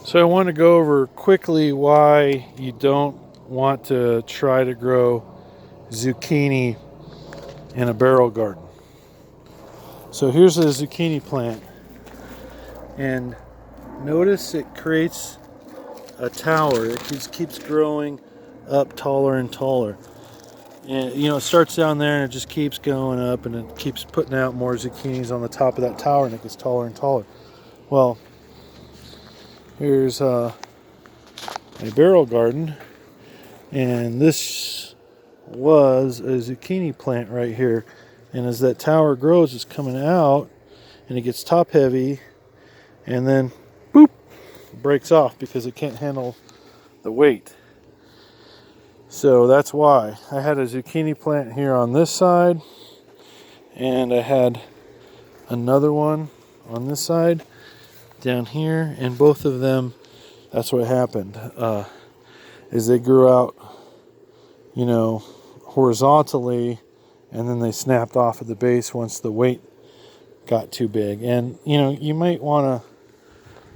So I want to go over quickly why you don't want to try to grow zucchini in a barrel garden. So here's a zucchini plant, and notice it creates a tower. It just keeps growing up taller and taller. And you know, it starts down there and it just keeps going up, and it keeps putting out more zucchinis on the top of that tower, and it gets taller and taller. Well, here's a barrel garden, and this was a zucchini plant right here. And as that tower grows, it's coming out and it gets top heavy, and then boop, breaks off because it can't handle the weight. So that's why I had a zucchini plant here on this side, and I had another one on this side down here, and both of them, that's what happened. Is they grew out, you know, horizontally, and then they snapped off at the base once the weight got too big. And you know, you might want to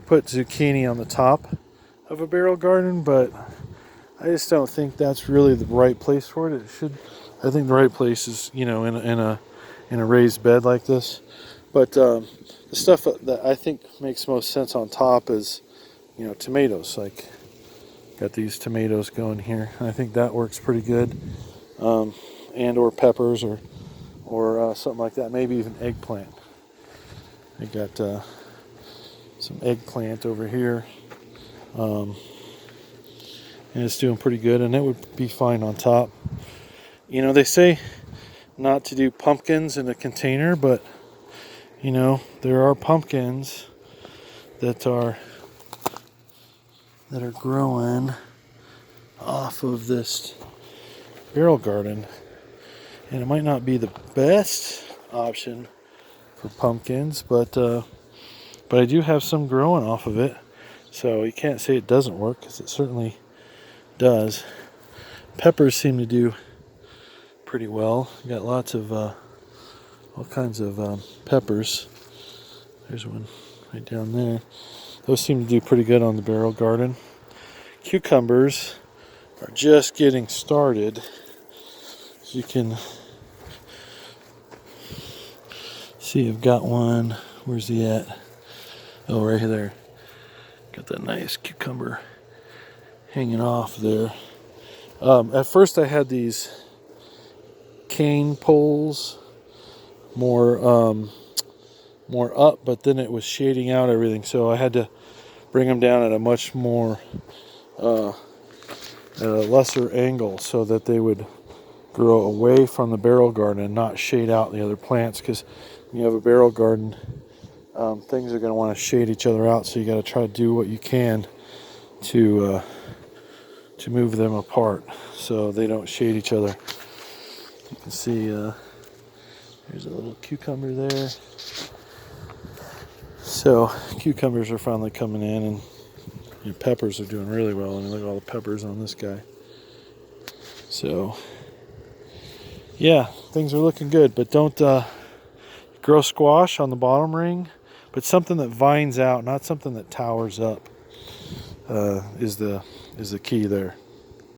put zucchini on the top of a barrel garden, but I just don't think that's really the right place for it. I think the right place is, you know, in a raised bed like this. But the stuff that I think makes most sense on top is, you know, tomatoes. Like, got these tomatoes going here. I think that works pretty good. And or peppers or something like that. Maybe even eggplant. I got some eggplant over here. And it's doing pretty good, and it would be fine on top. You know, they say not to do pumpkins in a container, but you know, there are pumpkins that are growing off of this barrel garden, and it might not be the best option for pumpkins, but I do have some growing off of it, so you can't say it doesn't work, because it certainly does. Peppers seem to do pretty well. You got lots of all kinds of peppers. There's one right down there. Those seem to do pretty good on the barrel garden. Cucumbers are just getting started. As you can see, I've got one. Where's he at? Oh, right there. Got that nice cucumber hanging off there. At first I had these cane poles more up, but then it was shading out everything, so I had to bring them down at a much more at a lesser angle, so that they would grow away from the barrel garden and not shade out the other plants, because when you have a barrel garden, things are going to want to shade each other out, so you got to try to do what you can to move them apart so they don't shade each other. You can see there's a little cucumber there. So cucumbers are finally coming in, and your peppers are doing really well. I mean, look at all the peppers on this guy. So yeah, things are looking good, but don't grow squash on the bottom ring, but something that vines out, not something that towers up, is the key there.